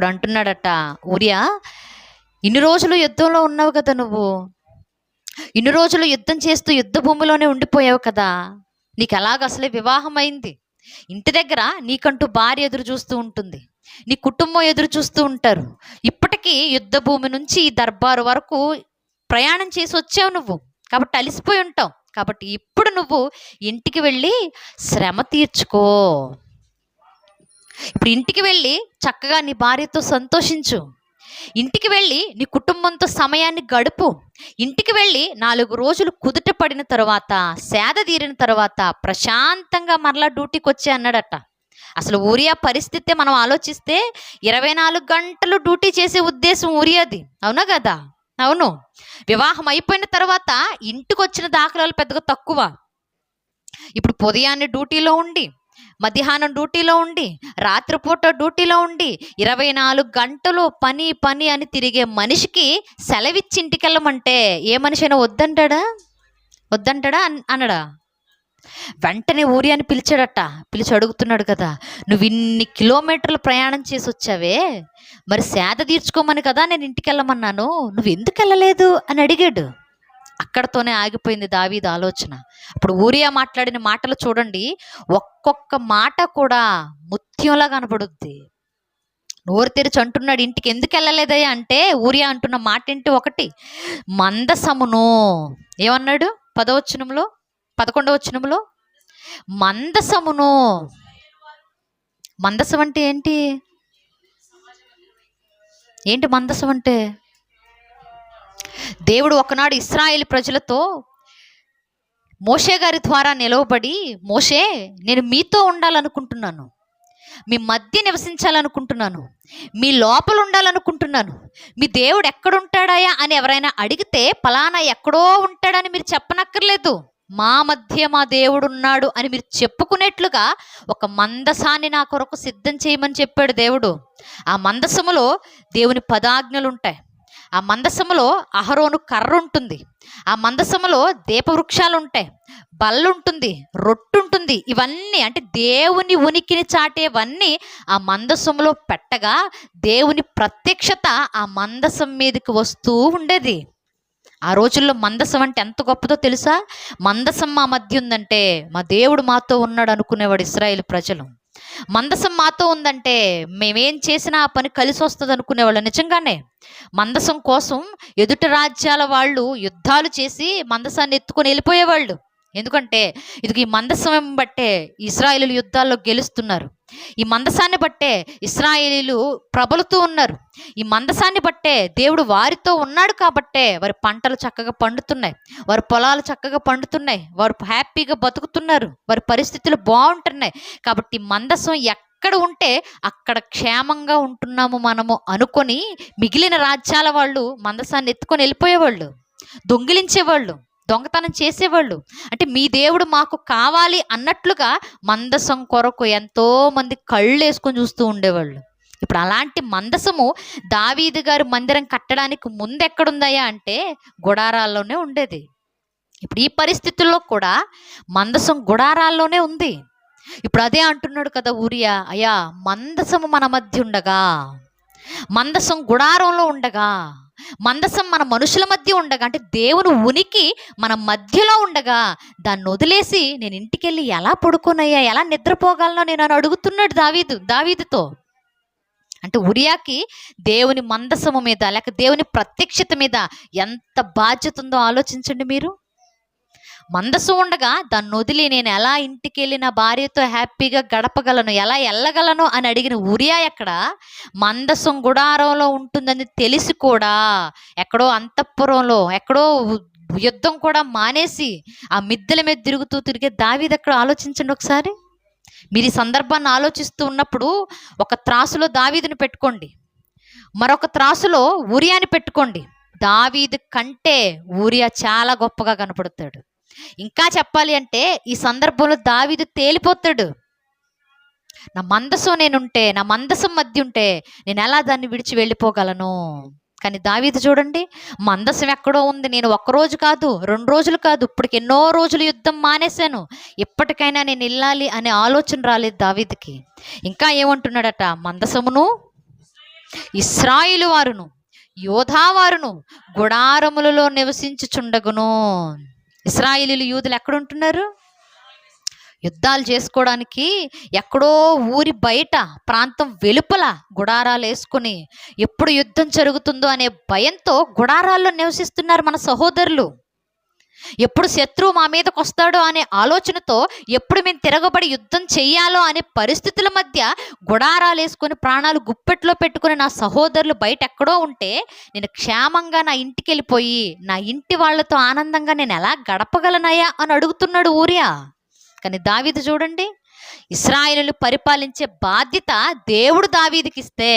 అప్పుడు అంటున్నాడట ఊరియా, ఇన్ని రోజులు యుద్ధంలో ఉన్నావు కదా, నువ్వు ఇన్ని రోజులు యుద్ధం చేస్తూ యుద్ధ భూమిలోనే ఉండిపోయావు కదా, నీకు ఎలాగ అసలే వివాహం అయింది, ఇంటి దగ్గర నీకంటూ భార్య ఎదురు చూస్తూ ఉంటుంది, నీ కుటుంబం ఎదురు చూస్తూ ఉంటారు. ఇప్పటికీ యుద్ధ భూమి నుంచి ఈ దర్బారు వరకు ప్రయాణం చేసి వచ్చావు నువ్వు, కాబట్టి అలిసిపోయి ఉంటావు. కాబట్టి ఇప్పుడు నువ్వు ఇంటికి వెళ్ళి శ్రమ తీర్చుకో. ఇప్పుడు ఇంటికి వెళ్ళి చక్కగా నీ భార్యతో సంతోషించు, ఇంటికి వెళ్ళి నీ కుటుంబంతో సమయాన్ని గడుపు, ఇంటికి వెళ్ళి 4 రోజులు కుదుట పడిన తర్వాత, సేద తీరిన తర్వాత ప్రశాంతంగా మరలా డ్యూటీకి వచ్చే అన్నాడట. అసలు ఊరియా పరిస్థితి మనం ఆలోచిస్తే 24 గంటలు డ్యూటీ చేసే ఉద్దేశం ఊరియాది, అవునా కదా? అవును. వివాహం అయిపోయిన తర్వాత ఇంటికి వచ్చిన దాఖలాలు పెద్దగా తక్కువ. ఇప్పుడు ఉదయాన్నే డ్యూటీలో ఉండి, మధ్యాహ్నం డ్యూటీలో ఉండి, రాత్రిపూట డ్యూటీలో ఉండి 24 గంటలు పని పని అని తిరిగే మనిషికి సెలవిచ్చి ఇంటికి వెళ్ళమంటే ఏ మనిషి అయినా వద్దంటాడా? అనడా? వెంటనే ఊరియాని పిలిచాడట. పిలిచి అడుగుతున్నాడు కదా, నువ్వు ఇన్ని కిలోమీటర్లు ప్రయాణం చేసి వచ్చావే, మరి సేద తీర్చుకోమని కదా నేను ఇంటికి వెళ్ళమన్నాను, నువ్వు ఎందుకు వెళ్ళలేదు అని అడిగాడు. అక్కడతోనే ఆగిపోయింది దావీదు ఆలోచన. అప్పుడు ఊరియా మాట్లాడిన మాటలు చూడండి, ఒక్కొక్క మాట కూడా ముత్యంలా కనపడుద్ది. నోరు తెరిచి అంటున్నాడు, ఇంటికి ఎందుకు వెళ్ళలేదయ్యా అంటే ఊరియా అంటున్న మాట ఏంటి? ఒకటి, మందసమును ఏమన్నాడు? 11వ వచనంలో మందసమును. మందసం అంటే ఏంటి? మందసం అంటే దేవుడు ఒకనాడు ఇశ్రాయేలు ప్రజలతో మోషే గారి ద్వారా నిలవబడి, మోషే నేను మీతో ఉండాలనుకుంటున్నాను, మీ మధ్య నివసించాలనుకుంటున్నాను, మీ లోపల ఉండాలనుకుంటున్నాను, మీ దేవుడు ఎక్కడుంటాడాయా అని ఎవరైనా అడిగితే పలానా ఎక్కడో ఉంటాడని మీరు చెప్పనక్కర్లేదు, మా మధ్య మా దేవుడు ఉన్నాడు అని మీరు చెప్పుకునేట్లుగా ఒక మందసాన్ని నా కొరకు సిద్ధం చేయమని చెప్పాడు దేవుడు. ఆ మందసములో దేవుని పదాజ్ఞలు ఉంటాయి, ఆ మందసములో అహరోను కర్ర ఉంటుంది, ఆ మందసములో దీపవృక్షాలు ఉంటాయి, బల్ల ఉంటుంది, రొట్టు ఉంటుంది. ఇవన్నీ అంటే దేవుని ఉనికిని చాటేవన్నీ ఆ మందసములో పెట్టగా దేవుని ప్రత్యక్షత ఆ మందసం మీదకి వస్తూ ఉండేది. ఆ రోజుల్లో మందసం అంటే ఎంత గొప్పదో తెలుసా? మందసం మా మధ్య ఉందంటే మా దేవుడు మాతో ఉన్నాడు అనుకునేవాడు ఇశ్రాయేలు ప్రజలు. మందసం మాతో ఉందంటే మేమేం చేసినా ఆ పని కలిసి వస్తుంది అనుకునేవాళ్ళు. నిజంగానే మందసం కోసం ఎదుటి రాజ్యాల వాళ్ళు యుద్ధాలు చేసి మందసాన్ని ఎత్తుకొని వెళ్ళిపోయేవాళ్ళు. ఎందుకంటే ఇది ఈ మందసం బట్టే ఇశ్రాయేలీలు యుద్ధాల్లో గెలుస్తున్నారు, ఈ మందసాన్ని బట్టే ఇశ్రాయేలీలు ప్రబలుతూ ఉన్నారు, ఈ మందసాన్ని బట్టే దేవుడు వారితో ఉన్నాడు కాబట్టే వారి పంటలు చక్కగా పండుతున్నాయి, వారి పొలాలు చక్కగా పండుతున్నాయి, వారు హ్యాపీగా బతుకుతున్నారు, వారి పరిస్థితులు బాగుంటున్నాయి. కాబట్టి మందసం ఎక్కడ ఉంటే అక్కడ క్షేమంగా ఉంటున్నాము మనము అనుకొని మిగిలిన రాజ్యాల వాళ్ళు మందసాన్ని ఎత్తుకొని వెళ్ళిపోయేవాళ్ళు, దొంగిలించేవాళ్ళు, దొంగతనం చేసేవాళ్ళు. అంటే మీ దేవుడు మాకు కావాలి అన్నట్లుగా మందసం కొరకు ఎంతో మంది కళ్ళు వేసుకొని చూస్తూ ఉండేవాళ్ళు. ఇప్పుడు అలాంటి మందసము దావీదు గారి మందిరం కట్టడానికి ముందు ఎక్కడుందయ్యా అంటే గుడారాల్లోనే ఉండేది. ఇప్పుడు ఈ పరిస్థితుల్లో కూడా మందసం గుడారాల్లోనే ఉంది. ఇప్పుడు అదే అంటున్నాడు కదా ఊరియా, అయ్యా మందసము మన మధ్య ఉండగా, మందసం గుడారంలో ఉండగా, మందసం మన మనుషుల మధ్య ఉండగా, అంటే దేవుని ఉనికి మన మధ్యలో ఉండగా దాన్ని వదిలేసి నేను ఇంటికి వెళ్ళి ఎలా పడుకోనయ్యా, ఎలా నిద్రపోగలనో నేను అని అడుగుతున్నాడు దావీదుతో. అంటే ఊరియాకి దేవుని మందసము మీద లేక దేవుని ప్రత్యక్షత మీద ఎంత బాధ్యత ఉందో ఆలోచించండి మీరు. మందసం ఉండగా దాన్ని వదిలి నేను ఎలా ఇంటికి వెళ్ళి నా భార్యతో హ్యాపీగా గడపగలను, ఎలా వెళ్ళగలను అని అడిగిన ఊరియా ఎక్కడ మందసం గుడారంలో ఉంటుందని తెలిసి కూడా ఎక్కడో అంతఃపురంలో ఎక్కడో యుద్ధం కూడా మానేసి ఆ మిద్దెల మీద తిరిగే దావీదు ఎక్కడ ఆలోచించండి ఒకసారి. మీరు ఈ సందర్భాన్ని ఆలోచిస్తూ ఉన్నప్పుడు ఒక త్రాసులో దావీదుని పెట్టుకోండి, మరొక త్రాసులో ఊరియాని పెట్టుకోండి. దావీదు కంటే ఊరియా చాలా గొప్పగా కనపడతాడు. ఇంకా చెప్పాలి అంటే ఈ సందర్భంలో దావీదు తేలిపోతాడు. నా మందసం నేనుంటే, నా మందసం మధ్య ఉంటే నేను ఎలా దాన్ని విడిచి వెళ్ళిపోగలను? కానీ దావీదు చూడండి, మందసం ఎక్కడో ఉంది, నేను 1 రోజు కాదు 2 రోజులు కాదు, ఇప్పటికి ఎన్నో రోజులు యుద్ధం మానేశాను, ఎప్పటికైనా నేను వెళ్ళాలి అనే ఆలోచన రాలేదు దావీదుకి. ఇంకా ఏమంటున్నాడట, మందసమును ఇశ్రాయేలు వారును యోధా వారును గుడారములలో నివసించుచుండగును. ఇశ్రాయేలీలు యూదులు ఎక్కడుంటున్నారు? యుద్ధాలు చేసుకోవడానికి ఎక్కడో ఊరి బయట ప్రాంతం వెలుపల గుడారాలు వేసుకుని ఎప్పుడు యుద్ధం జరుగుతుందో అనే భయంతో గుడారాల్లో నివసిస్తున్నారు మన సహోదరులు. ఎప్పుడు శత్రువు మా మీదకి వస్తాడో అనే ఆలోచనతో, ఎప్పుడు మేము తిరగబడి యుద్ధం చెయ్యాలో అనే పరిస్థితుల మధ్య గుడారాలు వేసుకొని ప్రాణాలు గుప్పెట్లో పెట్టుకుని నా సహోదరులు బయట ఎక్కడో ఉంటే నేను క్షేమంగా నా ఇంటికి వెళ్ళిపోయి నా ఇంటి వాళ్ళతో ఆనందంగా నేను ఎలా గడపగలనయ్యా అని అడుగుతున్నాడు ఊరియా. కానీ దావీదు చూడండి, ఇశ్రాయేలును పరిపాలించే బాధ్యత దేవుడు దావీదుకి ఇస్తే,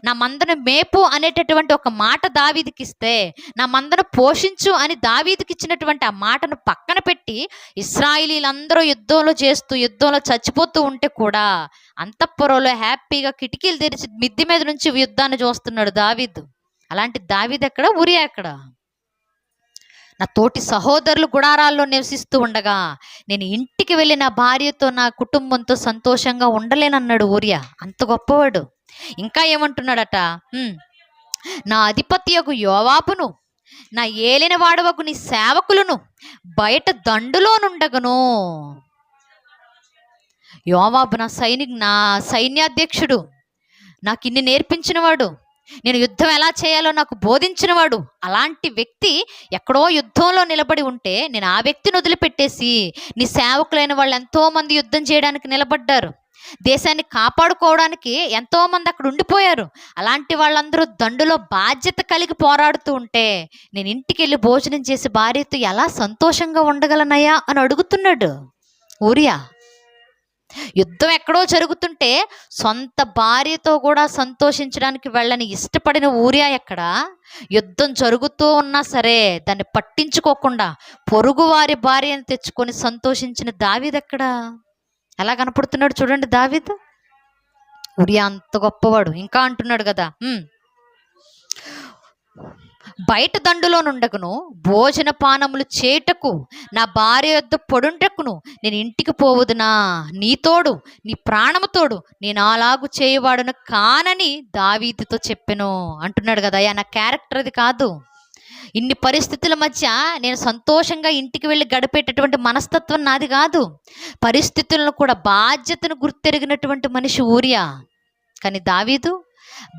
నా మందను మేపు అనేటటువంటి ఒక మాట దావీదుకి ఇస్తే, నా మందను పోషించు అని దావీదుకి ఇచ్చినటువంటి ఆ మాటను పక్కన పెట్టి ఇశ్రాయేలీలందరూ యుద్ధంలో చచ్చిపోతూ ఉంటే కూడా అంతఃపురంలో హ్యాపీగా కిటికీలు తెరిచి మిద్ది మీద నుంచి యుద్ధాన్ని చూస్తున్నాడు దావీదు. అలాంటి దావీదు ఎక్కడ, ఊరియా ఎక్కడ? నా తోటి సహోదరులు గుడారాల్లో నివసిస్తూ ఉండగా నేను ఇంటికి వెళ్ళి నా భార్యతో నా కుటుంబంతో సంతోషంగా ఉండలేనన్నాడు ఊరియా. అంత గొప్పవాడు. ఇంకా ఏమంటున్నాడట, నా అధిపత్యకు యోవాబును నా ఏలిన వాడవకు నీ సేవకులను బయట దండులో నుండగను. యోవాబు నా సైన్యాధ్యక్షుడు, నాకు ఇన్ని నేర్పించినవాడు, నేను యుద్ధం ఎలా చేయాలో నాకు బోధించినవాడు. అలాంటి వ్యక్తి ఎక్కడో యుద్ధంలో నిలబడి ఉంటే నేను ఆ వ్యక్తిని వదిలిపెట్టేసి నీ సేవకులైన వాళ్ళు ఎంతోమంది యుద్ధం చేయడానికి నిలబడ్డారు, దేశాన్ని కాపాడుకోవడానికి ఎంతోమంది అక్కడ ఉండిపోయారు. అలాంటి వాళ్ళందరూ దండులో బాధ్యత కలిగి పోరాడుతూ ఉంటే నేను ఇంటికి వెళ్ళి భోజనం చేసి భార్యతో ఎలా సంతోషంగా ఉండగలనయ్యా అని అడుగుతున్నాడు ఊరియా. యుద్ధం ఎక్కడో జరుగుతుంటే సొంత భార్యతో కూడా సంతోషించడానికి వెళ్ళని ఇష్టపడిన ఊరియా ఎక్కడ? యుద్ధం జరుగుతూ ఉన్నా సరే దాన్ని పట్టించుకోకుండా పొరుగువారి భార్యను తెచ్చుకొని సంతోషించిన దావీదు ఎక్కడ? ఎలా కనపడుతున్నాడు చూడండి దావీదు. ఊరియా అంత గొప్పవాడు. ఇంకా అంటున్నాడు కదా, బయట దండులో నుండకును భోజన పానములు చేటకు నా భార్య యొద్ద పొడుంటకును నేను ఇంటికి పోవదునా, నీ తోడు నీ ప్రాణముతోడు నేను అలాగు చేయవాడును కానని దావీదుతో చెప్పెను అంటున్నాడు కదా. నా క్యారెక్టర్ అది కాదు. ఇన్ని పరిస్థితుల మధ్య నేను సంతోషంగా ఇంటికి వెళ్ళి గడిపేటటువంటి మనస్తత్వం నాది కాదు. పరిస్థితులను కూడా బాధ్యతను గుర్తెరిగినటువంటి మనిషి ఊరియా. కానీ దావీదు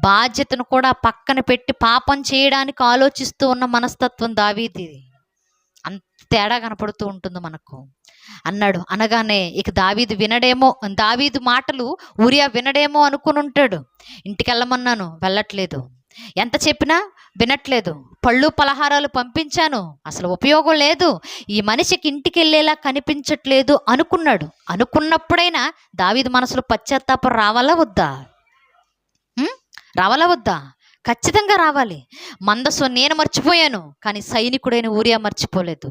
బాధ్యతను కూడా పక్కన పెట్టి పాపం చేయడానికి ఆలోచిస్తూ ఉన్న మనస్తత్వం దావీదిది. అంత తేడా కనపడుతూ ఉంటుంది మనకు. అన్నాడు అనగానే ఇక దావీదు మాటలు ఊరియా వినడేమో అనుకుని ఉంటాడు. ఇంటికి వెళ్ళమన్నాను, వెళ్ళట్లేదు. ఎంత చెప్పినా వినట్లేదు. పళ్ళు పలహారాలు పంపించాను, అసలు ఉపయోగం లేదు. ఈ మనిషికి ఇంటికి వెళ్ళేలా కనిపించట్లేదు అనుకున్నాడు. అనుకున్నప్పుడైనా దావీదు మనసులో పశ్చాత్తాపం రావాలా వద్దా? ఖచ్చితంగా రావాలి. మందసు నేను మర్చిపోయాను, కానీ సైనికుడైన ఊరియా మర్చిపోలేదు.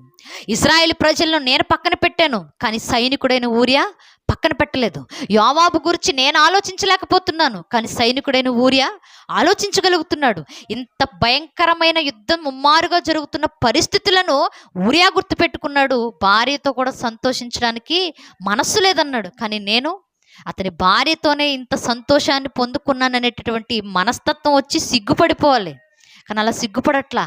ఇశ్రాయేలు ప్రజలను నేను పక్కన పెట్టాను, కానీ సైనికుడైన ఊరియా పక్కన పెట్టలేదు. యోవాబు గురించి నేను ఆలోచించలేకపోతున్నాను, కానీ సైనికుడైన ఊరియా ఆలోచించగలుగుతున్నాడు. ఇంత భయంకరమైన యుద్ధం ముమ్మారుగా జరుగుతున్న పరిస్థితులను ఊరియా గుర్తుపెట్టుకున్నాడు. భార్యతో కూడా సంతోషించడానికి మనస్సు లేదన్నాడు. కానీ నేను అతని భార్యతోనే ఇంత సంతోషాన్ని పొందుకున్నాననేటటువంటి మనస్తత్వం వచ్చి సిగ్గుపడిపోవాలి. కానీ అలా సిగ్గుపడట్లా.